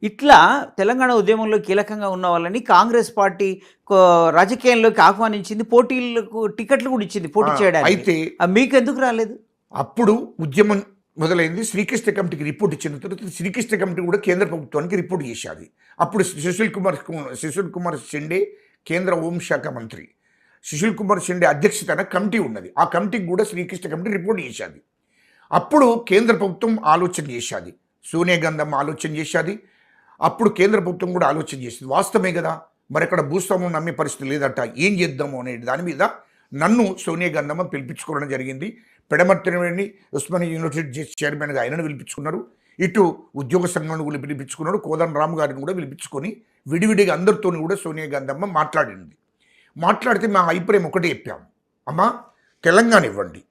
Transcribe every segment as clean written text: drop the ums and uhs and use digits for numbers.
ఇట్లా తెలంగాణ ఉద్యమంలో కీలకంగా ఉన్న వాళ్ళని కాంగ్రెస్ పార్టీ రాజకీయాల్లోకి ఆహ్వానించింది. పోటీలకు టికెట్లు కూడా ఇచ్చింది పోటీ చేయడానికి. అయితే మీకెందుకు రాలేదు? అప్పుడు ఉద్యమం మొదలైంది. శ్రీకృష్ణ కమిటీకి రిపోర్ట్ ఇచ్చిన తర్వాత శ్రీకృష్ణ కమిటీ కూడా కేంద్ర ప్రభుత్వానికి రిపోర్ట్ చేసేది. అప్పుడు సుశీల్ కుమార్ షిండే కేంద్ర హోంశాఖ మంత్రి. సుశీల్ కుమార్ షిండే అధ్యక్షతన కమిటీ ఉన్నది. ఆ కమిటీకి కూడా శ్రీకృష్ణ కమిటీ రిపోర్ట్ చేసేది. అప్పుడు కేంద్ర ప్రభుత్వం ఆలోచన చేసేది, సోనియా గాంధీ ఆలోచన చేసేది. అప్పుడు కేంద్ర ప్రభుత్వం కూడా ఆలోచన చేసింది. వాస్తవమే కదా, మరి అక్కడ భూస్వామ్యం నమ్మే పరిస్థితి లేదట, ఏం చేద్దాము అనే దాని మీద నన్ను సోనియా గాంధీ పిలిపించుకోవడం జరిగింది. పెడమర్తిని ఉస్మానియా యూనివర్సిటీ చైర్మన్గా ఆయనను పిలిపించుకున్నారు. ఇటు ఉద్యోగ సంఘాన్ని కూడా పిలిపించుకున్నాడు. కోదండరామ్ గారిని కూడా పిలిపించుకొని విడివిడిగా అందరితో కూడా సోనియా గాంధీ మాట్లాడింది. మాట్లాడితే మా అభిప్రాయం ఒకటే చెప్పాము, అమ్మ తెలంగాణ ఇవ్వండి,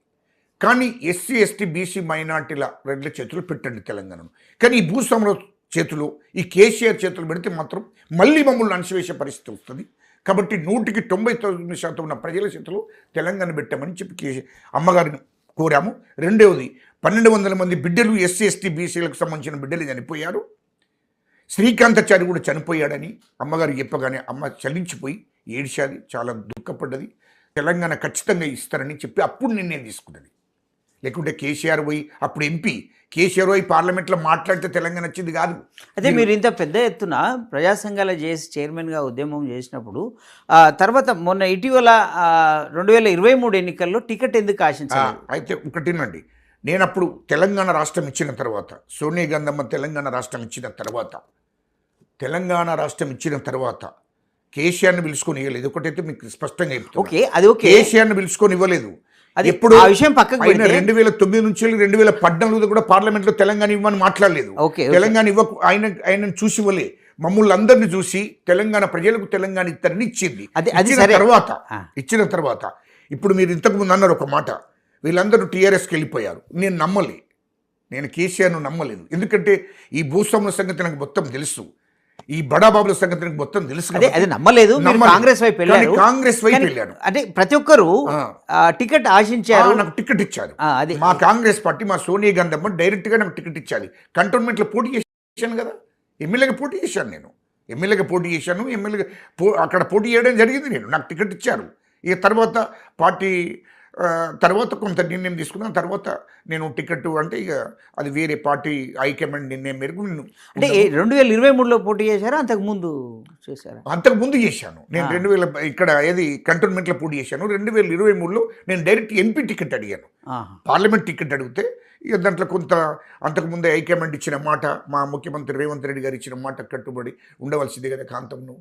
కానీ ఎస్సీ ఎస్టీ బీసీ మైనార్టీల రెడ్ల చేతులు పెట్టండి తెలంగాణను. కానీ ఈ భూస్వాముల చేతులు, ఈ కేసీఆర్ చేతులు పెడితే మాత్రం మళ్ళీ మమ్మల్ని అణచివేసే పరిస్థితి వస్తుంది. కాబట్టి 99% ఉన్న ప్రజల చేతులు తెలంగాణ పెట్టామని చెప్పి అమ్మగారిని కోరాము. రెండవది 1200 మంది బిడ్డలు ఎస్సీ ఎస్టీ బీసీలకు సంబంధించిన బిడ్డలు చనిపోయారు. శ్రీకాంతాచారి కూడా చనిపోయాడని అమ్మగారు చెప్పగానే అమ్మ చలించిపోయి ఏడ్చాది, చాలా దుఃఖపడ్డది. తెలంగాణ ఖచ్చితంగా ఇస్తారని చెప్పి అప్పుడు నిర్ణయం తీసుకున్నది. లేకుంటే కేసీఆర్ పోయి అప్పుడు ఎంపీ కేసీఆర్ పోయి పార్లమెంట్లో మాట్లాడితే తెలంగాణ వచ్చింది కాదు. అదే మీరు ఇంత పెద్ద ఎత్తున ప్రజా సంఘాల చేసి చైర్మన్గా ఉద్యమం చేసినప్పుడు తర్వాత మొన్న ఇటీవల 2023 ఎన్నికల్లో టికెట్ ఎందుకు ఆశించాలి? అయితే ఒకటినండి, నేను అప్పుడు తెలంగాణ రాష్ట్రం ఇచ్చిన తర్వాత, సోనియా గాంధీ తెలంగాణ రాష్ట్రం ఇచ్చిన తర్వాత కేసీఆర్ని పిలుచుకొని ఇవ్వలేదు. ఒకటైతే మీకు స్పష్టంగా చెప్తాను, కేసీఆర్ని పిలుచుకొని ఇవ్వలేదు. ఎప్పుడు ఆ విషయం పక్కకు 2009 నుంచి 2014 కూడా పార్లమెంట్లో తెలంగాణ ఇవ్వని మాట్లాడలేదు. తెలంగాణ ఆయనను చూసి ఇవ్వలే, మమ్మల్ని అందరినీ చూసి తెలంగాణ ప్రజలకు తెలంగాణ ఇస్తారని ఇచ్చింది. ఇచ్చిన తర్వాత ఇప్పుడు మీరు ఇంతకుముందు అన్నారు ఒక మాట, వీళ్ళందరూ టీఆర్ఎస్కి వెళ్ళిపోయారు. నేను కేసీఆర్ను నమ్మలేదు. ఎందుకంటే ఈ భూస్వాముల సంగతి నాకు మొత్తం తెలుసు, ఈ బడాబాబుల సంగతి నాకు మొత్తం తెలుసు. అది నమ్మలేదు. కాంగ్రెస్ వైపు వెళ్ళాను. అంటే ప్రతి ఒక్కరు టికెట్ ఆశించారు, నాకు టికెట్ ఇచ్చారు. మా కాంగ్రెస్ పార్టీ, మా సోనియా గాంధీ డైరెక్ట్ గా నాకు టికెట్ ఇచ్చారు. కంటోన్మెంట్లో పోటీ చేశాను కదా, ఎమ్మెల్యేగా పోటీ చేశాను. అక్కడ పోటీ చేయడం జరిగింది. నాకు టికెట్ ఇచ్చారు. ఇక తర్వాత పార్టీ తర్వాత కొంత నిర్ణయం తీసుకున్నాను. తర్వాత నేను టికెట్ అంటే ఇక అది వేరే పార్టీ హైకమాండ్ నిర్ణయం మేరకు అంటే 2023లో పోటీ చేశారా, అంతకుముందు చేశారా? అంతకుముందు చేశాను నేను. 2000 ఇక్కడ ఏది కంటోన్మెంట్లో పోటీ చేశాను. 2023లో నేను డైరెక్ట్ ఎంపీ టికెట్ అడిగాను. పార్లమెంట్ టికెట్ అడిగితే ఇక దాంట్లో కొంత అంతకుముందే హైకమాండ్ ఇచ్చిన మాట, మా ముఖ్యమంత్రి రేవంత్ రెడ్డి గారు ఇచ్చిన మాట కట్టుబడి ఉండవలసింది కదా కాంతంను.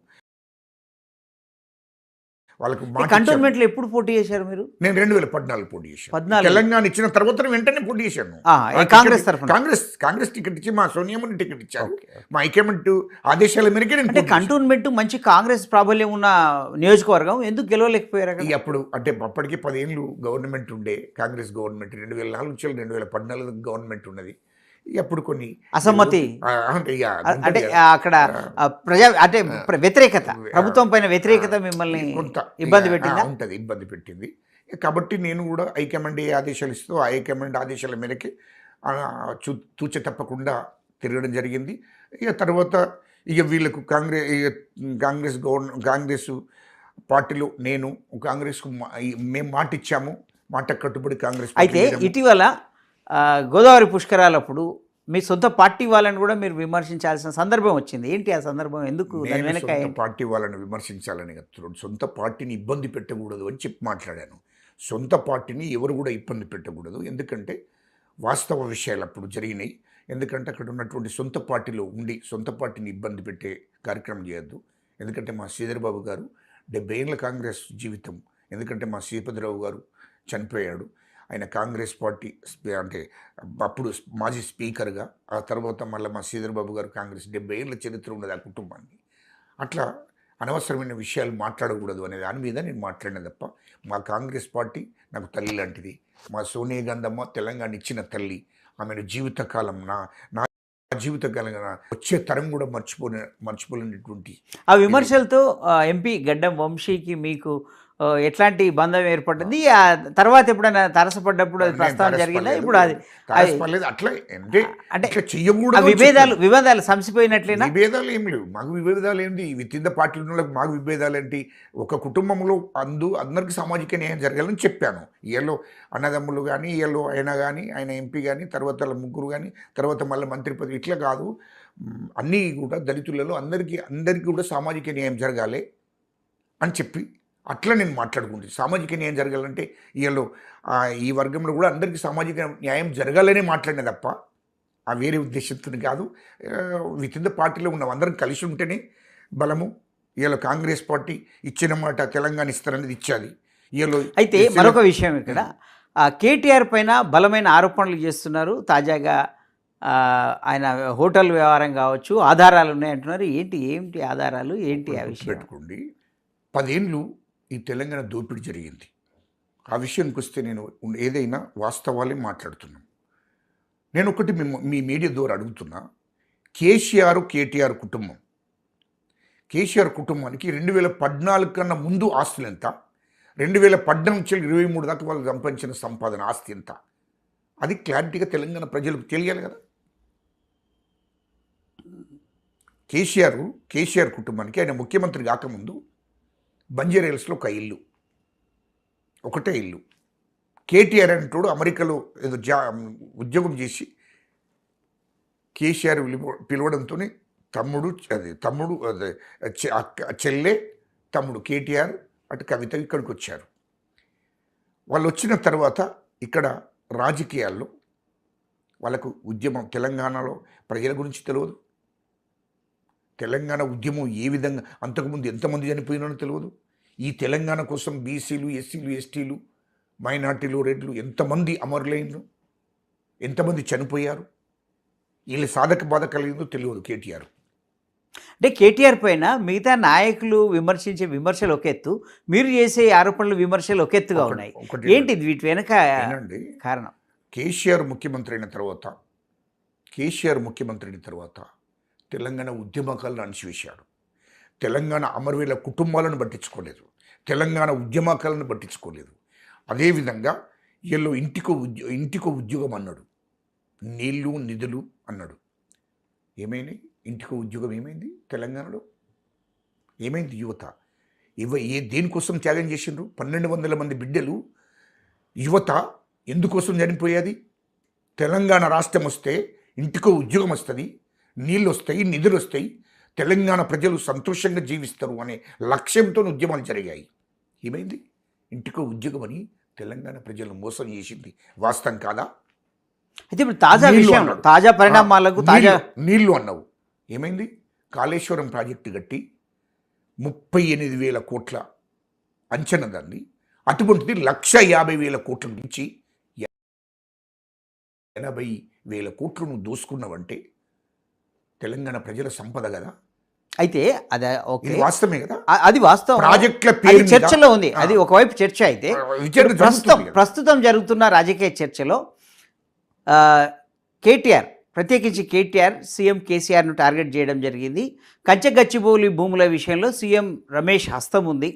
వాళ్ళకు కంటోన్మెంట్లో ఎప్పుడు పోటీ చేశారు మీరు? నేను 2014 పోటీ చేశాను. తెలంగాణ ఇచ్చిన తర్వాత వెంటనే పోటీ చేశాను. కాంగ్రెస్ టికెట్ ఇచ్చి మా సోనియామని టికెట్ ఇచ్చారు. మా హైకమాండ్ ఆదేశాల మేరకే అంటే కంటోన్మెంట్ మంచి కాంగ్రెస్ ప్రాబల్యం ఉన్న నియోజకవర్గం, ఎందుకు గెలవలేకపోయారు? అప్పుడు అంటే అప్పటికి 10 ఏళ్ళు గవర్నమెంట్ ఉండే, కాంగ్రెస్ గవర్నమెంట్. 2004 నుంచి 2014 గవర్నమెంట్ ఉన్నది. అప్పుడు కొన్ని అసమ్మతి, అంటే అక్కడ ప్రజా అంటే వ్యతిరేకత, ప్రభుత్వం పైన వ్యతిరేకత మిమ్మల్ని కొంత ఇబ్బంది పెట్టింది. కాబట్టి నేను కూడా హైకమాండ్ ఏ ఆదేశాలు ఇస్తూ ఆ హైకమాండ్ ఆదేశాల మేరకి తూచ తప్పకుండా తిరగడం జరిగింది. ఇక తర్వాత ఇక వీళ్ళకు కాంగ్రెస్ పార్టీలో నేను కాంగ్రెస్కు మేము మాట ఇచ్చాము, మాట కట్టుబడి కాంగ్రెస్. అయితే ఇటీవల గోదావరి పుష్కరాలప్పుడు మీ సొంత పార్టీ వాళ్ళని కూడా మీరు విమర్శించాల్సిన సందర్భం వచ్చింది. ఏంటి ఆ సందర్భం? ఎందుకు పార్టీ వాళ్ళని విమర్శించాలని సొంత పార్టీని ఇబ్బంది పెట్టకూడదు అని చెప్పి మాట్లాడాను. సొంత పార్టీని ఎవరు కూడా ఇబ్బంది పెట్టకూడదు, ఎందుకంటే వాస్తవ విషయాలు అప్పుడు జరిగినాయి. ఎందుకంటే అక్కడ ఉన్నటువంటి సొంత పార్టీలో ఉండి సొంత పార్టీని ఇబ్బంది పెట్టే కార్యక్రమం చేయొద్దు. ఎందుకంటే మా శ్రీధర్బాబు గారు 70 ఏళ్ళ కాంగ్రెస్ జీవితం. ఎందుకంటే మా శ్రీపతిరావు గారు చనిపోయాడు. ఆయన కాంగ్రెస్ పార్టీ అంటే అప్పుడు మాజీ స్పీకర్గా, ఆ తర్వాత మళ్ళీ మా శ్రీధర్బాబు గారు కాంగ్రెస్ 70 ఏళ్ళ చరిత్ర ఉన్నది ఆ కుటుంబాన్ని. అట్లా అనవసరమైన విషయాలు మాట్లాడకూడదు అనే దాని మీద నేను మాట్లాడిన తప్ప, మా కాంగ్రెస్ పార్టీ నాకు తల్లి లాంటిది. మా సోనియా గాంధీ తెలంగాణ ఇచ్చిన తల్లి. ఆమెను జీవితకాలం నా జీవితకాలం వచ్చే తరం కూడా మర్చిపోలేనటువంటి. ఆ విమర్శలతో ఎంపీ గడ్డం వంశీకి మీకు ఎట్లాంటి బంధం ఏర్పడింది? ఆ తర్వాత ఎప్పుడైనా తారసపడ్డప్పుడు అది ప్రస్తావన జరిగిందా? ఇప్పుడు అది తారసపడలేదు. అట్లా అంటే అంటే ఇట్లా ఆ చెయ్యకూడదు. వివాదాలు సంసిపోయినట్లేనా? విభేదాలు ఏం లేవు. మాకు విభేదాలు ఏంటి? విత్ ఇన్ ద పార్టీ ఉన్న వాళ్ళకి మాకు విభేదాలు ఏంటి? ఒక కుటుంబంలో అందరికి సామాజిక న్యాయం జరగాలని చెప్పాను. వీళ్ళు అన్నదమ్ములు కానీ, వీళ్ళు ఆయన కానీ, ఆయన ఎంపీ కానీ, తర్వాత వాళ్ళ ముగ్గురు కానీ, తర్వాత మళ్ళీ మంత్రి పదవి ఇట్లా కాదు. అన్నీ కూడా దళితులలో అందరికీ కూడా సామాజిక న్యాయం జరగాలి అని చెప్పి అట్లా నేను మాట్లాడుకుంటే సామాజిక న్యాయం జరగాలంటే వీళ్ళు ఈ వర్గంలో కూడా అందరికీ సామాజిక న్యాయం జరగాలనే మాట్లాడిన తప్ప ఆ వేరే ఉద్దేశంతో కాదు. విత్ ఇన్ ద పార్టీలో ఉన్న అందరం కలిసి ఉంటేనే బలము. వీళ్ళు కాంగ్రెస్ పార్టీ ఇచ్చిన మాట తెలంగాణ ఇస్తారనేది ఇచ్చాది. వీళ్ళు అయితే మరొక విషయం ఇక్కడ కేటీఆర్ పైన బలమైన ఆరోపణలు చేస్తున్నారు. తాజాగా ఆయన హోటల్ వ్యవహారం కావచ్చు, ఆధారాలు ఉన్నాయంటున్నారు. ఏంటి ఆధారాలు ఏంటి ఆ విషయం? పెట్టుకోండి. 10 ఏళ్ళు ఈ తెలంగాణ దోపిడీ జరిగింది. ఆ విషయానికి వస్తే నేను ఏదైనా వాస్తవాలే మాట్లాడుతున్నాను. నేను ఒకటి మీ మీడియా ద్వారా అడుగుతున్నా. కేటీఆర్ కుటుంబం, కేసీఆర్ కుటుంబానికి 2014 కన్నా ముందు ఆస్తులు ఎంత? 2014 నుంచి 23 దాకా వాళ్ళు సంపాదించిన సంపాదన ఆస్తి ఎంత? అది క్లారిటీగా తెలంగాణ ప్రజలకు తెలియాలి కదా. కేసీఆర్ కుటుంబానికి ఆయన ముఖ్యమంత్రి కాకముందు బంజారాహిల్స్లో ఒక ఇల్లు, ఒకటే ఇల్లు. కేటీఆర్ అంటోడు అమెరికాలో ఏదో ఉద్యోగం చేసి కేసీఆర్ పిలవడంతో తమ్ముడు చెల్లె తమ్ముడు కేటీఆర్ అటు కవిత ఇక్కడికి వచ్చారు. వాళ్ళు వచ్చిన తర్వాత ఇక్కడ రాజకీయాల్లో వాళ్ళకు ఉద్యమం, తెలంగాణలో ప్రజల గురించి తెలియదు. తెలంగాణ ఉద్యమం ఏ విధంగా అంతకుముందు ఎంతమంది చనిపోయినానో తెలియదు. ఈ తెలంగాణ కోసం బీసీలు, ఎస్సీలు, ఎస్టీలు, మైనార్టీలు, రెడ్లు ఎంతమంది అమరులైనరు, ఎంతమంది చనిపోయారు, వీళ్ళ సాధక బాధకాలు ఏందో తెలియదు కేటీఆర్. అంటే కేటీఆర్ పైన మిగతా నాయకులు విమర్శించే విమర్శలు ఒక ఎత్తు, మీరు చేసే ఆరోపణలు విమర్శలు ఒక ఎత్తుగా ఉన్నాయి. ఏంటి వీటి వెనక కారణం? కేసీఆర్ ముఖ్యమంత్రి అయిన తర్వాత తెలంగాణ ఉద్యమకాలను అణిచివేశాడు. తెలంగాణ అమరవీల కుటుంబాలను పట్టించుకోలేదు, తెలంగాణ ఉద్యమకాలను పట్టించుకోలేదు. అదేవిధంగా వీళ్ళు ఇంటికో ఉద్యోగం అన్నాడు, నీళ్లు నిధులు అన్నాడు. ఏమైంది? ఇంటికో ఉద్యోగం ఏమైంది? తెలంగాణలో ఏమైంది? యువత దేనికోసం త్యాగం చేసిండ్రు? 1200 మంది బిడ్డలు యువత ఎందుకోసం చనిపోయేది? తెలంగాణ రాష్ట్రం వస్తే ఇంటికో ఉద్యోగం వస్తుంది, నీళ్ళు వస్తాయి, నిధులు వస్తాయి, తెలంగాణ ప్రజలు సంతోషంగా జీవిస్తారు అనే లక్ష్యంతో ఉద్యమాలు జరిగాయి. ఏమైంది? ఇంటికో ఉద్యోగం అని తెలంగాణ ప్రజలను మోసం చేసింది. వాస్తవం కాదా? అయితే ఇప్పుడు తాజా పరిణామాలకు నీళ్లు అన్నావు. ఏమైంది? కాళేశ్వరం ప్రాజెక్టు కట్టి 38,000 కోట్ల అంచనా దాన్ని. అటువంటిది 1,50,000 కోట్ల నుంచి 80,000 కోట్లు నువ్వు దోసుకున్నావంటే తెలంగాణ ప్రజల సంపద కదా. అయితే అది ఓకే, వాస్తవమే కదా. అది వాస్తవం. ప్రాజెక్టుల చర్చలో ఉంది, అది ఒకవైపు చర్చ. అయితే ప్రస్తుతం జరుగుతున్న రాజకీయ చర్చలో ప్రత్యేకించి కేటీఆర్ సీఎం కేసీఆర్ను టార్గెట్ చేయడం జరిగింది. కంచెగచ్చిబౌలి భూముల విషయంలో సీఎం రమేష్ హస్తం ఉంది.